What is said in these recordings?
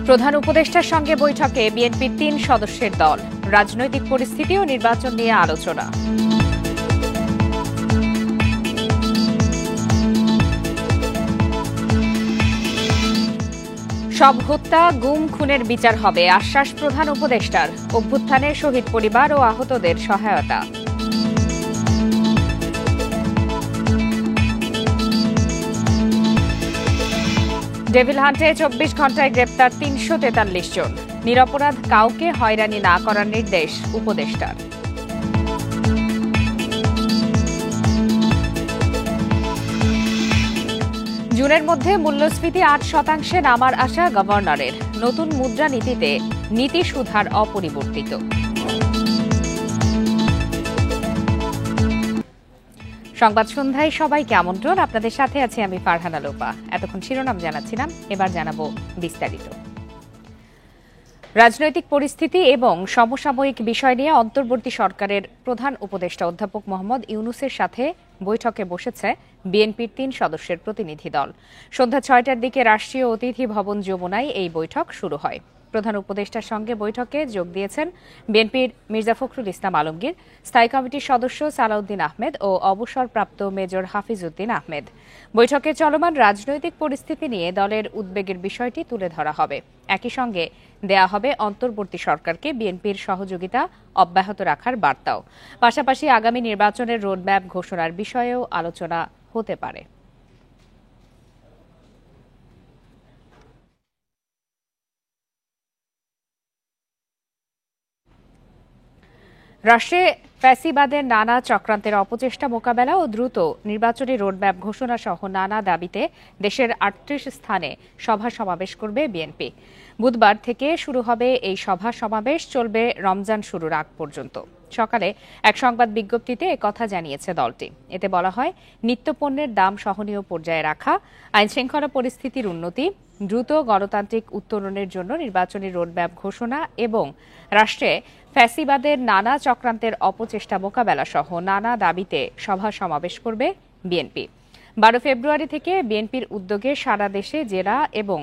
প্রধান উপদেষ্টার সঙ্গে বৈঠকে বিএনপির ৩ সদস্যের দল। রাজনৈতিক পরিস্থিতি ও নির্বাচন নিয়ে আলোচনা। সব হত্যা, গুম, খুনের বিচার হবে আশ্বাস প্রধান উপদেষ্টার। অভ্যুত্থানে শহীদ পরিবার ও আহতদের সহায়তা। ডেভিল হান্টে ২৪ ঘণ্টায় গ্রেপ্তার ৩৪৩ জন। নিরপরাধ কাউকে হয়রানি না করার নির্দেশ উপদেষ্টার। জুনের মধ্যে মূল্যস্ফীতি ৮% নামার আশা গভর্নরের। নতুন মুদ্রানীতিতে নীতি সুধার অপরিবর্তিত। সংবাদ সন্ধ্যায় সবাইকে আমন্ত্রণ। আপনাদের সাথে আছি আমি ফারহানা লোপা। এতক্ষণ শিরোনাম জানাচ্ছিলাম, এবার জানাবো বিস্তারিত। রাজনৈতিক পরিস্থিতি এবং সমসাময়িক বিষয় নিয়ে অন্তর্বর্তী সরকারের প্রধান উপদেষ্টা অধ্যাপক মোহাম্মদ ইউনূসের সাথে বৈঠকে বসেছে বিএনপির ৩ সদস্যের প্রতিনিধি দল। সন্ধ্যা ৬টার দিকে রাষ্ট্রীয় অতিথি ভবন যমুনায় এই বৈঠক শুরু হয়। প্রধান উপদেষ্টার সঙ্গে বৈঠকে যোগ দিয়েছেন বিএনপির মির্জা ফখরুল ইসলাম আলমগীর, স্থায়ী কমিটির সদস্য সালাউদ্দিন আহমেদ ও অবসরপ্রাপ্ত মেজর হাফিজউদ্দিন আহমেদ। বৈঠকে চলমান রাজনৈতিক পরিস্থিতি নিয়ে দলের উদ্বেগের বিষয়টি তুলে ধরা হবে। একই সঙ্গে দেয়া হবে অন্তর্বর্তী সরকারকে বিএনপির সহযোগিতা অব্যাহত রাখার বার্তাও। পাশাপাশি আগামী নির্বাচনের রোডম্যাপ ঘোষণার বিষয়েও আলোচনা হতে পারে। রাষ্ট্রে ফ্যাসিবাদের নানা চক্রান্তের অপচেষ্টা মোকাবেলা ও দ্রুত নির্বাচনী রোডম্যাপ ঘোষণা সহ নানা দাবিতে দেশের ৩৮ স্থানে সভা সমাবেশ করবে বিএনপি। বুধবার থেকে শুরু হবে এই সভা সমাবেশ, চলবে রমজান শুরুর আগ পর্যন্ত। সকালে এক সংবাদ বিজ্ঞপ্তিতে একথা জানিয়েছে দলটি। এতে বলা হয়, নিত্যপণ্যের দাম সহনীয় পর্যায়ে রাখা, আইনশৃঙ্খলা পরিস্থিতির উন্নতি, দ্রুত গণতান্ত্রিক উত্তরণের জন্য নির্বাচনী রোডম্যাপ ঘোষণা এবং রাষ্ট্রে ফ্যাসিবাদের নানা চক্রান্তের অপচেষ্টা মোকাবেলা সহ নানা দাবিতে সভা সমাবেশ করবে বিএনপি। ১২ ফেব্রুয়ারি থেকে বিএনপির উদ্যোগে সারা দেশে জেলা এবং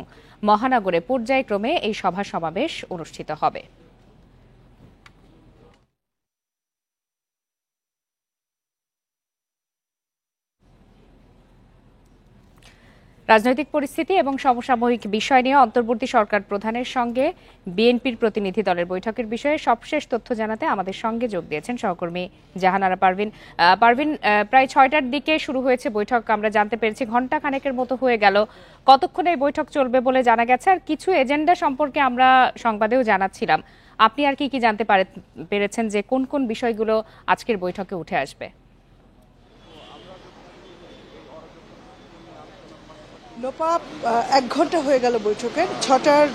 মহানগরে পর্যায়ক্রমে এই সভা সমাবেশ অনুষ্ঠিত হবে। রাজনৈতিক পরিস্থিতি এবং সমসাময়িক বিষয় নিয়ে অন্তর্বর্তী সরকার প্রধানের সঙ্গে বিএনপির প্রতিনিধি দলের বৈঠকের বিষয়ে সবশেষ তথ্য জানাতে আমাদের সঙ্গে যোগ দিয়েছেন সহকর্মী জাহানারা পারভিন। পারভিন, প্রায় ৬টার দিকে শুরু হয়েছে বৈঠক, আমরা জানতে পেরেছি ঘণ্টা খানেকের মতো হয়ে গেল। কতক্ষণ এই বৈঠক চলবে বলে জানা গেছে? আর কিছু এজেন্ডা সম্পর্কে আমরা সংবাদেও জানাচ্ছিলাম, আপনি আর কি জানতে পেরেছেন যে কোন কোন বিষয়গুলো আজকের বৈঠকে উঠে আসবে? লোপা, ১ ঘন্টা হয়ে গেল বৈঠকের। ৬টার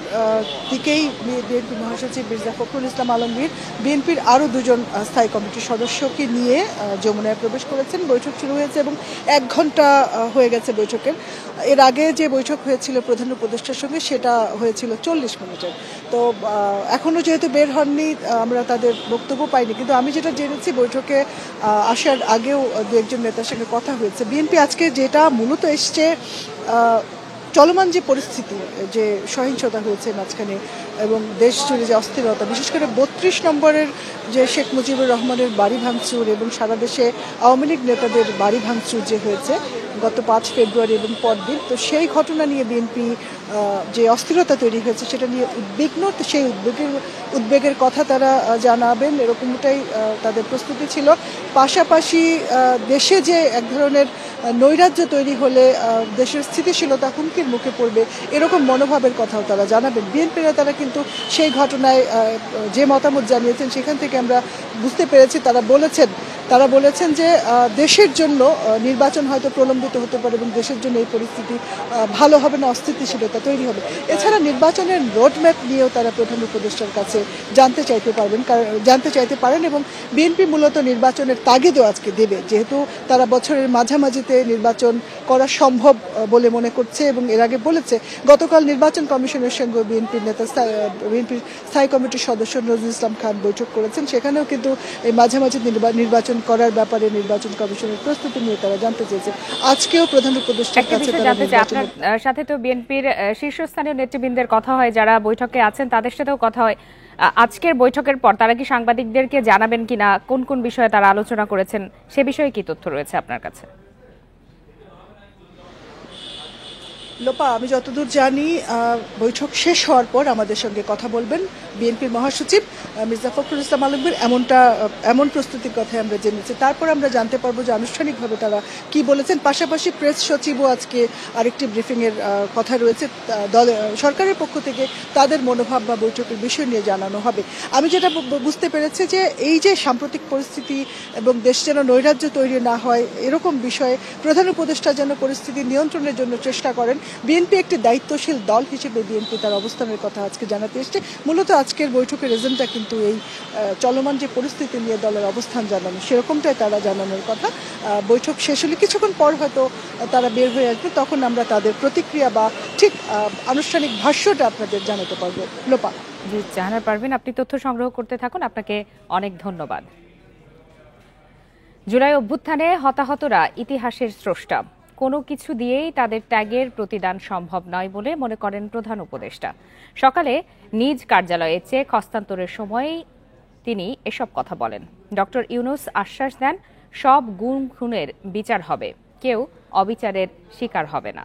দিকেই বিএনপি মহাসচিব মির্জা ফখরুল ইসলাম আলমগীর বিএনপির আরও ২জন স্থায়ী কমিটির সদস্যকে নিয়ে যমুনায় প্রবেশ করেছেন। বৈঠক শুরু হয়েছে এবং ১ ঘন্টা হয়ে গেছে বৈঠকের। এর আগে যে বৈঠক হয়েছিল প্রধান উপদেষ্টার সঙ্গে সেটা হয়েছিল ৪০ মিনিটের। তো এখনও যেহেতু বের হননি, আমরা তাদের বক্তব্য পাইনি, কিন্তু আমি যেটা জেনেছি বৈঠকে আসার আগেও দু একজন নেতার সঙ্গে কথা হয়েছে। বিএনপি আজকে যেটা মূলত এসছে, চলমান যে পরিস্থিতি, যে সহিংসতা হয়েছে মাঝখানে এবং দেশ জুড়ে যে অস্থিরতা, বিশেষ করে ৩২ নম্বরের যে শেখ মুজিবুর রহমানের বাড়ি ভাঙচুর এবং সারা দেশে আওয়ামী লীগ নেতাদের বাড়ি ভাঙচুর যে হয়েছে গত ৫ ফেব্রুয়ারি এবং পরদিন, তো সেই ঘটনা নিয়ে বিএনপি যে অস্থিরতা তৈরি হয়েছে সেটা নিয়ে উদ্বিগ্ন। তো সেই উদ্বেগের কথা তারা জানাবেন, এরকমটাই তাদের প্রস্তুতি ছিল। পাশাপাশি দেশে যে এক ধরনের নৈরাজ্য তৈরি হলে দেশের স্থিতিশীলতা হুমকির মুখে পড়বে, এরকম মনোভাবের কথাও তারা জানাবেন। বিএনপি নেতারা কিন্তু সেই ঘটনায় যে মতামত জানিয়েছেন সেখান থেকে আমরা বুঝতে পেরেছি তারা বলেছেন যে দেশের জন্য নির্বাচন হয়তো প্রলম্বিত হতে পারে এবং দেশের জন্য এই পরিস্থিতি ভালো হবে না, অস্থিতিশীলতা তৈরি হবে। এছাড়া নির্বাচনের রোডম্যাপ নিয়েও তারা প্রধান উপদেষ্টার কাছে জানতে চাইতে পারেন এবং বিএনপি মূলত নির্বাচনের তাগিদও আজকে দেবে, যেহেতু তারা বছরের মাঝামাঝিতে নির্বাচন করা সম্ভব বলে মনে করছে এবং এর আগে বলেছে। গতকাল নির্বাচন কমিশনের সঙ্গে বিএনপির স্থায়ী কমিটির সদস্য নজরুল ইসলাম খান বৈঠক করেছেন, সেখানেও কিন্তু এই মাঝামাঝি নির্বাচন নির্বাচন করার ব্যাপারে নির্বাচন কমিশনের প্রস্তুতি নিয়ে তারা জানতে চেয়েছে। আজকেও প্রধান উপদেষ্টার কাছে তারা আপনার সাথে তো বিএনপির শীর্ষস্থানীয় নেতৃবৃন্দের কথা হয়, যারা বৈঠকে আছেন তাদের সাথেও কথা হয়। আজকের বৈঠকের পর তারা কি সাংবাদিকদেরকে জানাবেন কিনা, কোন কোন বিষয়ে তারা আলোচনা করেছেন, সে বিষয়ে কি তথ্য রয়েছে আপনার কাছে? লোপা, আমি যতদূর জানি বৈঠক শেষ হওয়ার পর আমাদের সঙ্গে কথা বলবেন বিএনপির মহাসচিব মির্জা ফখরুল ইসলাম আলমগীর, এমন প্রস্তুতির কথাই আমরা জেনেছি। তারপর আমরা জানতে পারবো যে আনুষ্ঠানিকভাবে তারা কি বলেছেন। পাশাপাশি প্রেস সচিবও আজকে আরেকটি ব্রিফিংয়ের কথা রয়েছে, সরকারের পক্ষ থেকে তাদের মনোভাব বা বৈঠকের বিষয় নিয়ে জানানো হবে। আমি যেটা বুঝতে পেরেছি যে এই যে সাম্প্রতিক পরিস্থিতি এবং দেশ যেন নৈরাজ্য তৈরি না হয়, এরকম বিষয়ে প্রধান উপদেষ্টা যেন পরিস্থিতি নিয়ন্ত্রণের জন্য চেষ্টা করেন। বিএনপি একটি দায়িত্বশীল দল হিসেবে বিএনপি তার অবস্থানের কথা আজকে জানাতে এসেছে। মূলত আজকের বৈঠকের এজেন্ডা কিন্তু এই চলমান যে পরিস্থিতি নিয়ে দলের অবস্থান জানানো, সেরকমটাই তারা জানানোর কথা। বৈঠক শেষ হলে কিছুক্ষণ পর হয়তো তারা বের হয়ে আসবে, তখন আমরা তাদের প্রতিক্রিয়া বা ঠিক আনুষ্ঠানিক ভাষ্যটা আপনাদের জানাতে পারবো। লোপা, জি, জানাতে পারবেন। আপনি তথ্য সংগ্রহ করতে থাকুন, আপনাকে অনেক ধন্যবাদ। জুলাই অভ্যুত্থানে হতাহতরা ইতিহাসের স্রষ্টা, কোনো কিছু দিয়েই তাদের ত্যাগের প্রতিদান সম্ভব নয় বলে মনে করেন প্রধান উপদেষ্টা। সকালে নিজ কার্যালয়ে চেক হস্তান্তরের সময় তিনি এসব কথা বলেন। ডক্টর ইউনূস আশ্বাস দেন, সব গুম খুনের বিচার হবে, কেউ অবিচারের শিকার হবে না।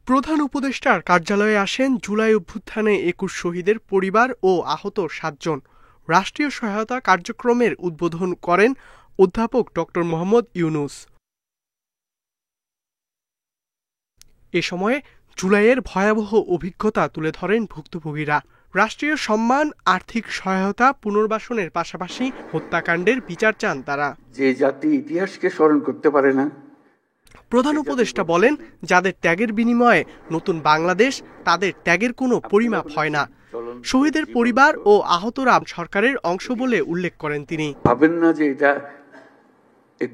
প্রধান উপদেষ্টার কার্যালয়ে আসেন জুলাই অভ্যুত্থানে ২১ শহীদের পরিবার ও আহত ৭ জন। রাষ্ট্রীয় সহায়তা কার্যক্রমের উদ্বোধন করেন অধ্যাপক ডক্টর মোহাম্মদ ইউনূস। এ সময়ে জুলাইয়ের ভয়াবহ অভিজ্ঞতা তুলে ধরেন ভুক্তভোগীরা। রাষ্ট্রীয় সম্মান, আর্থিক সহায়তা, পুনর্বাসনের পাশাপাশি হত্যাকাণ্ডের বিচার চান তারা। যে জাতি ইতিহাসকে স্মরণ করতে পারে না, প্রধান উপদেষ্টা বলেন, যাদের ত্যাগের বিনিময়ে নতুন বাংলাদেশ, তাদের ত্যাগের কোনো পরিমাপ হয় না। শহীদের পরিবার ও আহতরা সরকারের অংশ বলে উল্লেখ করেন তিনি। ভাবেন না যে এটা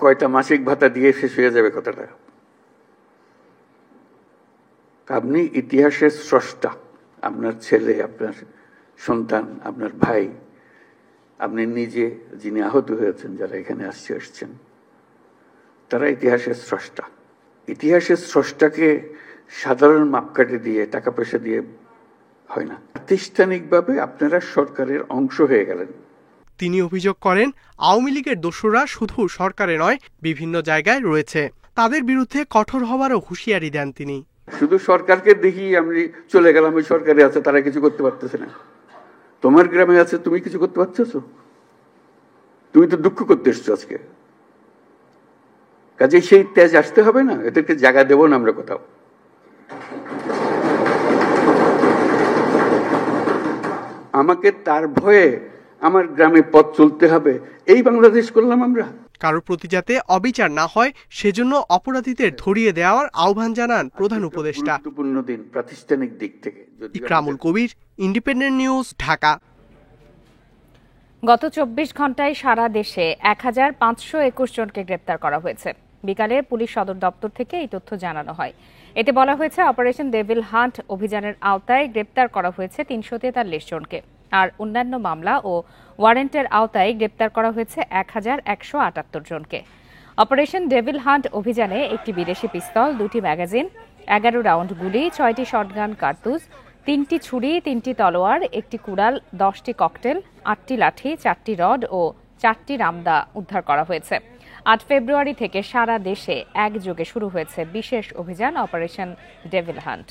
কয়টা মাসিক ভাতা দিয়ে শেষ হয়ে যাবে কথাটা। আপনি ইতিহাসের স্রষ্টা, আপনার ছেলে, আপনার সন্তান, আপনার ভাই, আপনি নিজে যিনি আহত হয়েছেন, যারা এখানে আসছেন, তারা ইতিহাসের স্রষ্টা। ইতিহাসের স্রষ্টাকে সাধারণ মাপকাঠি দিয়ে, টাকা পয়সা দিয়ে হয় না। প্রাতিষ্ঠানিকভাবে আপনারা সরকারের অংশ হয়ে গেলেন। তিনি অভিযোগ করেন, আওয়ামী লীগের দোসররা শুধু সরকারে নয়, বিভিন্ন জায়গায় রয়েছে। তাদের বিরুদ্ধে কঠোর হওয়ারও হুঁশিয়ারি দেন তিনি। শুধু সরকারকে দেখি আমি চলে গেলাম, ওই সরকারে আছে, তারা কিছু করতে পারতেছে না। তোমার গ্রামে আছে, তুমি কিছু করতে পারতেছো? তুমি তো দুঃখ করতে এসছো আজকে। কাজে সেই তেজ আসতে হবে না, এদেরকে জায়গা দেবো না আমরা কোথাও। আমাকে তার ভয়ে আমার গ্রামে পথ চলতে হবে, এই বাংলাদেশ করলাম আমরা। কারোর প্রতি যাতে অবিচার না হয়, সেজন্য অপরাধীদের ধরিয়ে দেওয়ার আহ্বান জানান প্রধান উপদেষ্টা। গুরুত্বপূর্ণ দিন প্রাতিষ্ঠানিক দিক থেকে। ইকরামুল কবির, ইন্ডিপেন্ডেন্ট নিউজ, ঢাকা। গত ২৪ ঘন্টায় সারা দেশে ১৫২১ জনকে গ্রেপ্তার করা হয়েছে। বিকালে পুলিশ সদর দপ্তর থেকে এই তথ্য জানানো হয়। এতে বলা হয়েছে, অপারেশন ডেভিল হান্ট অভিযানের আওতায় গ্রেপ্তার করা হয়েছে ৩৪৩ জনকে, আর অন্যান্য মামলা ও ওয়ারেন্টের আওতায় গ্রেপ্তার করা হয়েছে ১১৭৮ জনকে। অপারেশন ডেভিল হান্ট অভিযানে একটি বিদেশি পিস্তল, ২টি ম্যাগাজিন, ১১ রাউন্ড গুলি, ৬টি শটগান কার্তুজ, ৩টি ছুরি, 3টি তলোয়ার, 1টি কুড়াল, 10টি ককটেল, 8টি লাঠি, 4টি রড ও 4টি রামদা উদ্ধার করা হয়েছে। ৮ ফেব্রুয়ারি থেকে সারা দেশে একযোগে শুরু হয়েছে বিশেষ অভিযান অপারেশন ডেভিল হান্ট।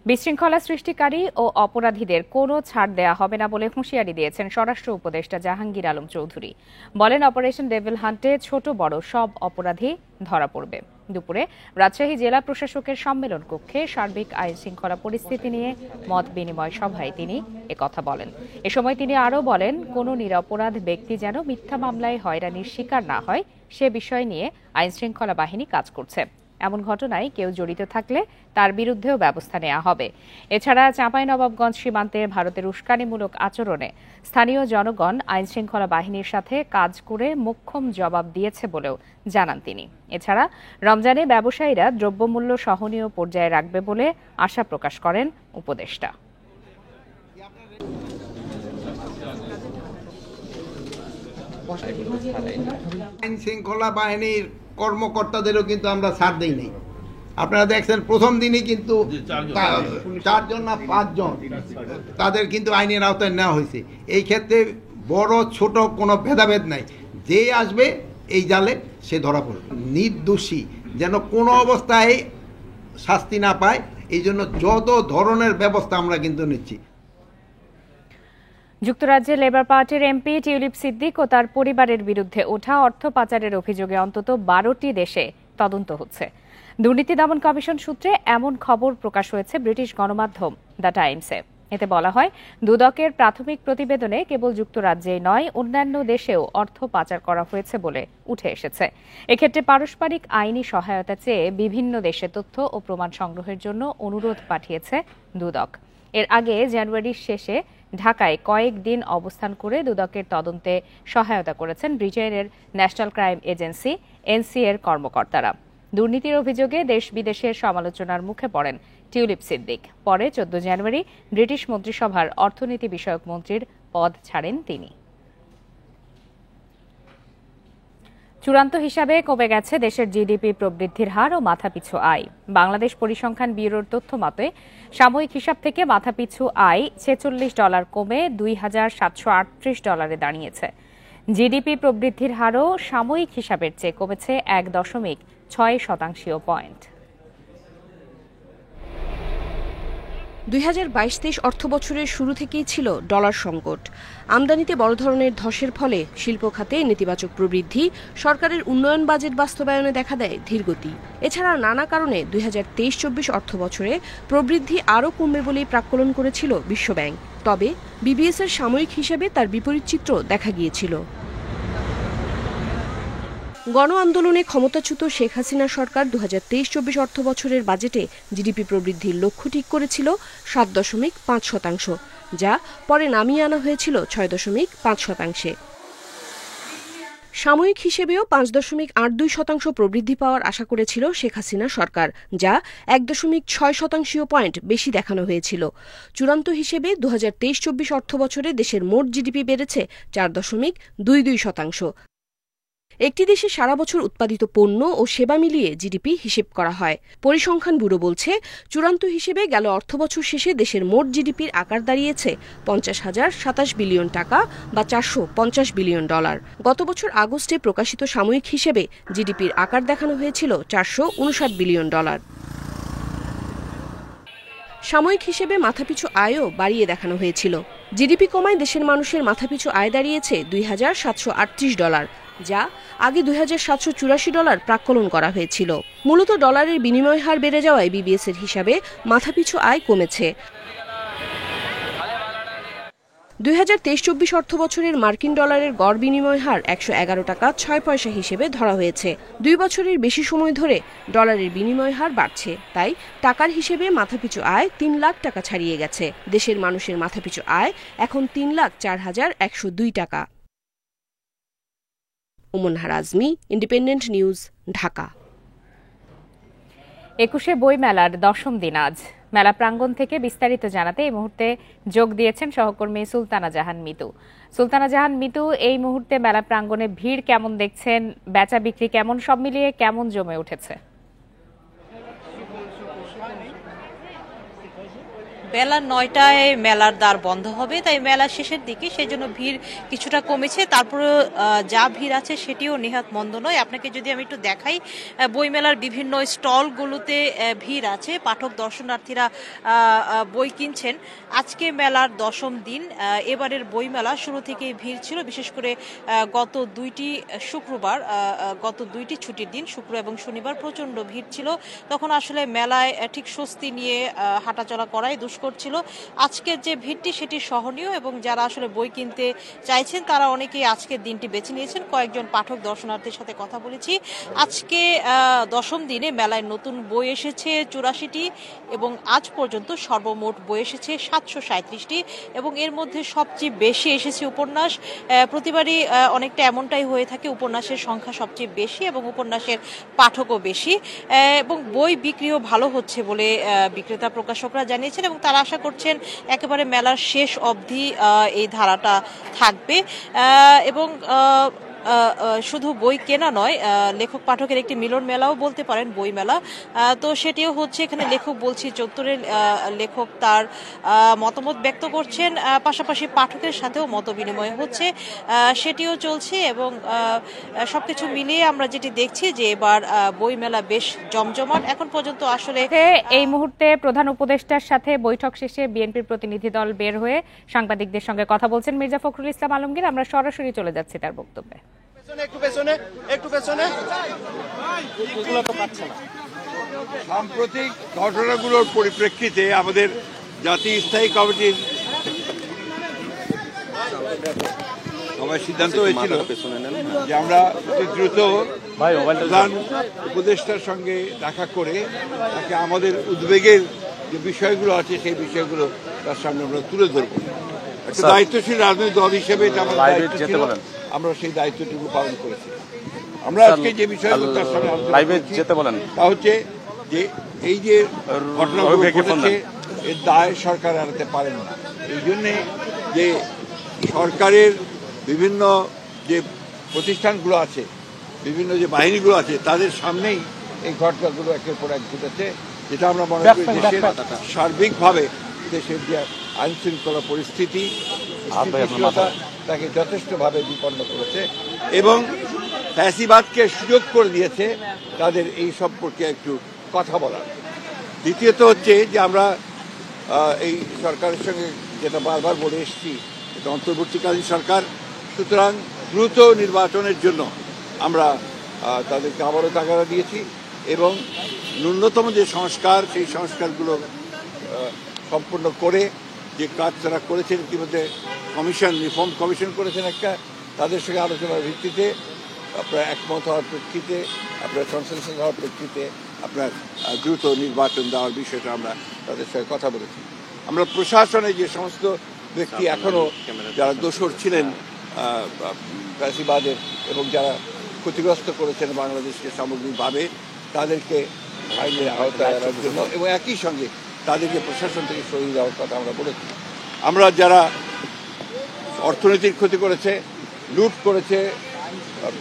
বিশৃঙ্খলা সৃষ্টিকারী ও অপরাধীদের কোনো ছাড় দেয়া হবে না বলে হুঁশিয়ারি দিয়েছেন স্বরাষ্ট্র উপদেষ্টা জাহাঙ্গীর আলম চৌধুরী। বলেন, অপারেশন ডেভিল হান্টে ছোট বড় সব অপরাধী ধরা পড়বে। দুপুরে রাজশাহী জেলা প্রশাসকের সম্মেলন কক্ষে সার্বিক আইন শৃঙ্খলা পরিস্থিতি নিয়ে মত বিনিময় সভায় তিনি একথা বলেন। এ সময় তিনি আরও বলেন, কোনো নিরপরাধ ব্যক্তি যেন মিথ্যা মামলায় হয়রানির শিকার না হয়, সে বিষয় নিয়ে আইন শৃঙ্খলা বাহিনী কাজ করছে। এমন ঘটনায় কেউ জড়িত থাকলে তার বিরুদ্ধেও ব্যবস্থা নেওয়া হবে। এছাড়া চাঁপাইনবাবগঞ্জ সীমান্তে ভারতের উস্কানিমূলক আচরণে স্থানীয় জনগণ আইনশৃঙ্খলা বাহিনীর সাথে কাজ করে মোক্ষম জবাব দিয়েছে বলেও জানান তিনি। এছাড়া রমজানে ব্যবসায়ীরা দ্রব্যমূল্য সহনীয় পর্যায়ে রাখবে বলে আশা প্রকাশ করেন উপদেষ্টা। আইন শৃঙ্খলা বাহিনীর কর্মকর্তাদেরও কিন্তু আমরা ছাড় দেই নাই। আপনারা দেখছেন প্রথম দিনই কিন্তু 4 না 5 জন তাদের কিন্তু আইনের আওতায় নেওয়া হয়েছে। এই ক্ষেত্রে বড় ছোট কোনো ভেদাভেদ নাই, যে আসবে এই জালে সে ধরা পড়বে। নির্দোষী যেন কোনো অবস্থায় শাস্তি না পায়, এই জন্য যত ধরনের ব্যবস্থা আমরা কিন্তু নিচ্ছি। যুক্তরাজ্যে লেবার পার্টির এমপি টিউলিপ সিদ্দিক ও তার পরিবারের বিরুদ্ধে ওঠা অর্থ পাচারের অভিযোগে অন্তত 12টি দেশে তদন্ত হচ্ছে। দুর্নীতি দমন কমিশন সূত্রে এমন খবর প্রকাশ হয়েছে ব্রিটিশ গণমাধ্যম দ্য টাইমসে। এতে বলা হয়, দুদকের প্রাথমিক প্রতিবেদনে কেবল যুক্তরাজ্যেই নয়, অন্যান্য দেশেও অর্থ পাচার করা হয়েছে বলে উঠে এসেছে। এক্ষেত্রে পারস্পরিক আইনি সহায়তা চেয়ে বিভিন্ন দেশে তথ্য ও প্রমাণ সংগ্রহের জন্য অনুরোধ পাঠিয়েছে দুদক। এর আগে জানুয়ারির শেষে ঢাকায় কয়েকদিন অবস্থান করে দুদকের তদন্তে সহায়তা করেছেন ব্রিটেনের ন্যাশনাল ক্রাইম এজেন্সি এনসিএ এর কর্মকর্তারা। দুর্নীতির অভিযোগে দেশ বিদেশের সমালোচনার মুখে পড়েন টিউলিপ সিদ্দিক। পরে 14 জানুয়ারি ব্রিটিশ মন্ত্রিসভার অর্থনীতি বিষয়ক মন্ত্রীর পদ ছাড়েন তিনি। চূড়ান্ত হিসাবে কমে গেছে দেশের জিডিপি প্রবৃদ্ধির হার ও মাথাপিছু আয়। বাংলাদেশ পরিসংখ্যান ব্যুরোর তথ্য মতে সাময়িক হিসাব থেকে মাথাপিছু আয় $46 কমে $2,738 দাঁড়িয়েছে। জিডিপি প্রবৃদ্ধির হারও সাময়িক হিসাবের চেয়ে কমেছে 1.6 পয়েন্ট। 2022-23 অর্থবছরের শুরু থেকেই ছিল ডলার সংকট। আমদানিতে বড় ধরনের ধসের ফলে শিল্প খাতে নেতিবাচক প্রবৃদ্ধি, সরকারের উন্নয়ন বাজেট বাস্তবায়নে দেখা দেয় ধীরগতি। এছাড়া নানা কারণে 2023-24 অর্থবছরে প্রবৃদ্ধি আরও কমবে বলেই প্রাক্কলন করেছিল বিশ্বব্যাংক। তবে বিবিএস-এর সাময়িক হিসেবে তার বিপরীত চিত্র দেখা গিয়েছিল। গণ আন্দোলনে ক্ষমতাচ্যুত শেখ হাসিনা সরকার 2023-24 অর্থবছরের বাজেটে জিডিপি প্রবৃদ্ধির লক্ষ্য ঠিক করেছিল 7.5%, যা পরে নামিয়ে আনা হয়েছিল 6.5%। সাময়িক হিসেবেও 5.82% প্রবৃদ্ধি পাওয়ার আশা করেছিল শেখ হাসিনা সরকার, যা 1.6% পয়েন্ট বেশি দেখানো হয়েছিল। চূড়ান্ত হিসেবে 2023-24 অর্থবছরে দেশের মোট জিডিপি বেড়েছে 4.22%। একটি দেশে সারা বছর উৎপাদিত পণ্য ও সেবা মিলিয়ে জিডিপি হিসেব করা হয়। পরিসংখ্যান ব্যুরো বলছে, চূড়ান্ত হিসেবে গেল অর্থবছর শেষে দেশের মোট জিডিপির আকার দাঁড়িয়েছে $50,027 বিলিয়ন বা $450 বিলিয়ন। গত বছর আগস্টে প্রকাশিত সাময়িক হিসেবে জিডিপির আকার দেখানো হয়েছিল $459 বিলিয়ন। সাময়িক হিসেবে মাথাপিছু আয়ও বাড়িয়ে দেখানো হয়েছিল। জিডিপি কমায় দেশের মানুষের মাথাপিছু আয় দাঁড়িয়েছে $2,738, যা আগে $2,784 প্রাক্কলন করা হয়েছিল। মূলত ডলারের বিনিময় হার বেড়ে যাওয়ায় বিবিএস-এর হিসাবে মাথাপিছু আয় কমেছে। 2023-24 অর্থবছরের মার্কিন ডলারের গড় বিনিময় হার $111.06 হিসেবে ধরা হয়েছে। 2 বছরের বেশি সময় ধরে ডলারের বিনিময় হার বাড়ছে, তাই টাকার হিসেবে মাথাপিছু আয় 3 লাখ টাকা ছাড়িয়ে গেছে। দেশের মানুষের মাথাপিছু আয় এখন 3,04,102 টাকা। ওমনহার আজমি, ইন্ডিপেন্ডেন্ট নিউজ, ঢাকা। 21শে বই মেলার 10ম দিন আজ। মেলা প্রাঙ্গণ থেকে বিস্তারিত জানাতে এই মুহূর্তে যোগ দিয়েছেন সহকর্মী সুলতানা জাহান মিতু। সুলতানা জাহান মিতু, এই মুহূর্তে মেলা প্রাঙ্গণে ভিড় কেমন দেখছেন, বেচা বিক্রি কেমন, সব মিলিয়ে কেমন জমে উঠেছে? বেলা 9টায় মেলার দ্বার বন্ধ হবে, তাই মেলা শেষের দিকে সেই জন্য ভিড় কিছুটা কমেছে। তারপরে যা ভিড় আছে সেটিও নেহাত মন্দ নয়। আপনাকে যদি আমি একটু দেখাই, বইমেলার বিভিন্ন স্টলগুলোতে ভিড় আছে, পাঠক দর্শনার্থীরা বই কিনছেন। আজকে মেলার 10ম দিন। এবারের বইমেলা শুরু থেকেই ভিড় ছিল, বিশেষ করে গত দুইটি ছুটির দিন, শুক্র এবং শনিবার প্রচন্ড ভিড় ছিল। তখন আসলে মেলায় ঠিক স্বস্তি নিয়ে হাঁটাচলা করাই দুষ্কর করছিল। আজকের যে ভিড়টি সেটি সহনীয় এবং যারা আসলে বই কিনতে চাইছেন তারা অনেকেই আজকের দিনটি বেছে নিয়েছেন। কয়েকজন পাঠক দর্শনার্থীর সাথে কথা বলেছি। আজকে 10ম দিনে মেলায় নতুন বই এসেছে 84টি এবং আজ পর্যন্ত সর্বমোট বই এসেছে 737টি এবং এর মধ্যে সবচেয়ে বেশি এসেছে উপন্যাস। প্রতিবারই অনেকটা এমনটাই হয়ে থাকে, উপন্যাসের সংখ্যা সবচেয়ে বেশি এবং উপন্যাসের পাঠকও বেশি এবং বই বিক্রিও ভালো হচ্ছে বলে বিক্রেতা প্রকাশকরা জানিয়েছেন এবং তারা আশা করছেন একেবারে মেলার শেষ অবধি এই ধারাটা থাকবে এবং শুধু বই কেনা নয়, লেখক পাঠকের একটি মিলন মেলাও বলতে পারেন, বই মেলা। তো সেটিও হচ্ছে, এখানে লেখক বলছি 74-এর লেখক তার মতামত ব্যক্ত করছেন, পাশাপাশি পাঠকের সাথেও মত বিনিময় হচ্ছে, সেটিও চলছে এবং সবকিছু মিলিয়ে আমরা যেটি দেখছি যে এবার বই মেলা বেশ জমজমাট এখন পর্যন্ত। আসলে এই মুহূর্তে প্রধান উপদেষ্টার সাথে বৈঠক শেষে বিএনপির প্রতিনিধি দল বের হয়ে সাংবাদিকদের সঙ্গে কথা বলছেন মির্জা ফখরুল ইসলাম আলমগীর। আমরা সরাসরি চলে যাচ্ছি তার বক্তব্যে। সাম্প্রতিক ঘটনাগুলোর পরিপ্রেক্ষিতে আমাদের জাতীয় স্থায়ী কমিটির সবাই সিদ্ধান্ত হয়েছিল যে আমরা অতি দ্রুত প্রধান উপদেষ্টার সঙ্গে দেখা করে তাকে আমাদের উদ্বেগের যে বিষয়গুলো আছে সেই বিষয়গুলো তার সামনে আমরা তুলে ধরবো। একটা দায়িত্বশীল রাজনৈতিক দল হিসেবে আমরা সেই দায়িত্বটুকু পালন করেছি। আমরা আজকে যে বিষয়গুলো তার সামনে তা হচ্ছে যে এই যে ঘটনাগুলো ঘটেছে এর দায় সরকার এড়াতে পারেন না। এই জন্যে যে সরকারের বিভিন্ন যে প্রতিষ্ঠানগুলো আছে, বিভিন্ন যে বাহিনীগুলো আছে, তাদের সামনেই এই ঘটনাগুলো একের পর এক ঘটেছে, যেটা আমরা মনে করি দেশের সার্বিকভাবে দেশের যে আইন শৃঙ্খলা পরিস্থিতি তাকে যথেষ্টভাবে বিপন্ন করেছে এবং ফ্যাসিবাদকে সুযোগ করে দিয়েছে তাদের এই সম্পর্কে একটু কথা বলার। দ্বিতীয়ত হচ্ছে যে আমরা এই সরকারের সঙ্গে যেটা বারবার বলে এসেছি, এটা অন্তর্বর্তীকালীন সরকার, সুতরাং দ্রুত নির্বাচনের জন্য আমরা তাদেরকে আবারও তাগাদা দিয়েছি এবং ন্যূনতম যে সংস্কার সেই সংস্কারগুলো সম্পূর্ণ করে যে কাজ তারা করেছেন, ইতিমধ্যে কমিশন রিফর্ম কমিশন করেছেন একটা, তাদের সঙ্গে আলোচনার ভিত্তিতে আপনার একমত হওয়ার প্রেক্ষিতে, আপনার কনসেনসাস হওয়ার প্রেক্ষিতে আপনার দ্রুত নির্বাচন দেওয়ার বিষয়টা আমরা তাদের সঙ্গে কথা বলেছি। আমরা প্রশাসনে যে সমস্ত ব্যক্তি এখনও যারা দোষর ছিলেন ফ্যাসিবাদের এবং যারা ক্ষতিগ্রস্ত করেছেন বাংলাদেশকে সামগ্রিকভাবে, তাদেরকে আইনের আওতায় আনার জন্য এবং একই সঙ্গে তাদেরকে প্রশাসন থেকে সরিয়ে দেওয়ার কথা আমরা বলেছি। আমরা যারা অর্থনৈতিক ক্ষতি করেছে, লুট করেছে,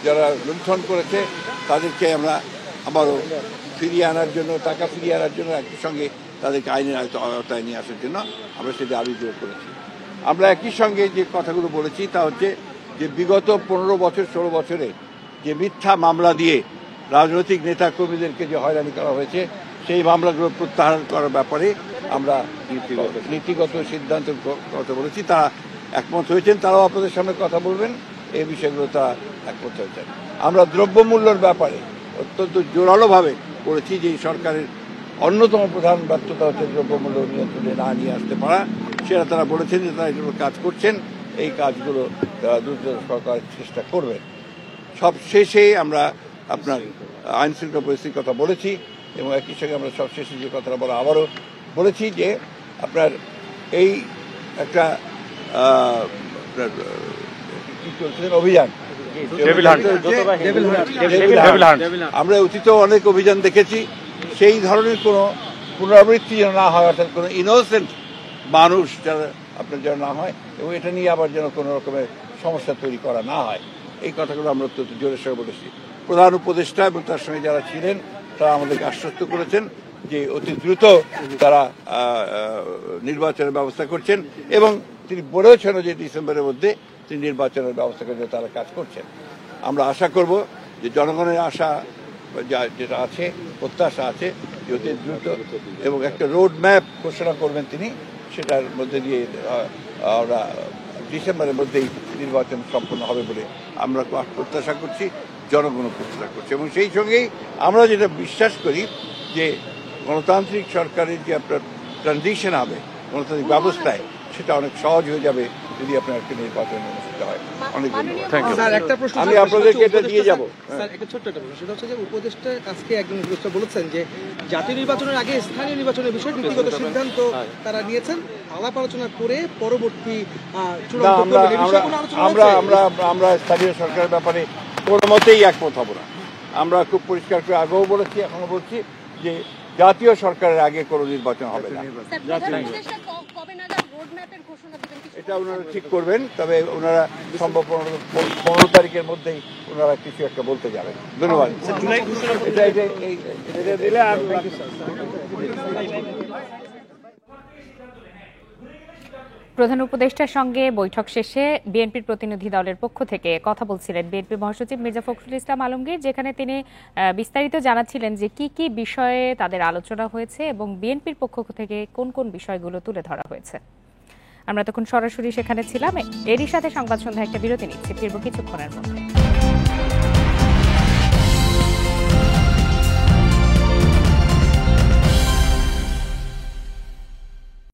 যারা লুণ্ঠন করেছে, তাদেরকে আমরা আবারও ফিরিয়ে আনার জন্য, টাকা ফিরিয়ে আনার জন্য একই সঙ্গে তাদেরকে আইনের আওতায় নিয়ে আসার জন্য আমরা সেটা আবেদন করেছি। আমরা একই সঙ্গে যে কথাগুলো বলেছি তা হচ্ছে যে বিগত 15 বছর 16 বছরে যে মিথ্যা মামলা দিয়ে রাজনৈতিক নেতা কর্মীদেরকে যে হয়রানি করা হয়েছে, সেই মামলাগুলো প্রত্যাহার করার ব্যাপারে আমরা নীতিগত সিদ্ধান্ত কথা বলেছি। তারা একমত হয়েছেন, তারাও আপনাদের সামনে কথা বলবেন, এই বিষয়গুলো তারা একমত হয়েছেন। আমরা দ্রব্যমূল্যের ব্যাপারে অত্যন্ত জোরালোভাবে বলেছি যে সরকারের অন্যতম প্রধান ব্যর্থতা হচ্ছে দ্রব্যমূল্য নিয়ন্ত্রণে না নিয়ে আসতে পারা। সেটা তারা বলেছেন যে তারা এগুলো কাজ করছেন, এই কাজগুলো তারা দ্রুত সরকার চেষ্টা করবেন। সব শেষে আমরা আপনার আইন শৃঙ্খলা পরিস্থিতির কথা বলেছি এবং একই সঙ্গে আমরা সব শেষে যে কথাটা বলা আবারও বলেছি যে আপনার এই একটা আপনার কি চলছে অভিযান, আমরা অতীতেও অনেক অভিযান দেখেছি, সেই ধরনের কোনো পুনরাবৃত্তি যেন না হয়, অর্থাৎ কোনো ইনোসেন্ট মানুষ যারা আপনার যেন না হয় এবং এটা নিয়ে আবার যেন কোনো রকমের সমস্যা তৈরি করা না হয়, এই কথাগুলো আমরা অত্যন্ত জোরের সঙ্গে বলেছি। প্রধান উপদেষ্টা এবং তার সঙ্গে যারা ছিলেন তারা আমাদেরকে আশ্বস্ত করেছেন যে অতি দ্রুত তারা নির্বাচনের ব্যবস্থা করছেন এবং তিনি বলেছেন যে ডিসেম্বরের মধ্যে তিনি নির্বাচনের ব্যবস্থা করে তারা কাজ করছেন। আমরা আশা করব যে জনগণের আশা যেটা আছে, প্রত্যাশা আছে যে অতি দ্রুত এবং একটা রোড ম্যাপ ঘোষণা করবেন তিনি, সেটার মধ্যে দিয়ে আমরা ডিসেম্বরের মধ্যেই নির্বাচন সম্পন্ন হবে বলে আমরা প্রত্যাশা করছি, জনগণও প্রত্যাশা করছে। এবং সেই সঙ্গেই আমরা যেটা বিশ্বাস করি যে গণতান্ত্রিক সরকারের যে আপনার ট্রানজিশন হবে গণতান্ত্রিক ব্যবস্থায় সেটা অনেক সহজ হয়ে যাবে যদি আপনার একটা নির্বাচন অনুষ্ঠিত হয়। অনেক ধন্যবাদ। আমি আপনাদেরকে এটা দিয়ে যাবো। একটা ছোট্ট একটা প্রশ্ন, সেটা হচ্ছে যে উপদেষ্টা আজকে একজন উপদেষ্টা বলেছেন যে জাতীয় নির্বাচনের আগে স্থানীয় নির্বাচনের বিষয়ে নীতিগত সিদ্ধান্ত তারা নিয়েছেন, আলাপ আলোচনা করে পরবর্তী চূড়ান্ত করবেন। এই বিষয়ে কোনো আলোচনা হয়েছে? আমরা স্থানীয় সরকারের ব্যাপারে কোনো মতেই একমত হব না। আমরা খুব পরিষ্কার করে আগেও বলেছি, এখনো বলছি যে জাতীয় সরকারের আগে কোনো নির্বাচন হবে না। এটা ওনারা ঠিক করবেন, তবে ওনারা সম্ভব 15 তারিখের মধ্যেই ওনারা কিছু একটা বলতে যাবেন। ধন্যবাদ। এটা দিলে আর প্রধান উপদেষ্টার সঙ্গে বৈঠক শেষে বিএনপির প্রতিনিধি দলের পক্ষ থেকে কথা বলছিলেন বিএনপি মহাসচিব মির্জা ফখরুল ইসলাম আলমগীর, যেখানে তিনি বিস্তারিত জানাচ্ছিলেন যে কি কি বিষয়ে তাদের আলোচনা হয়েছে এবং বিএনপির পক্ষ থেকে কোন কোন বিষয়গুলো তুলে ধরা হয়েছে। আমরা তখন সরাসরি সেখানে ছিলাম। এরই সাথে সংবাদ সন্ধ্যা একটা বিরতি নিচ্ছি, ফিরব কিছুক্ষণের মধ্যে।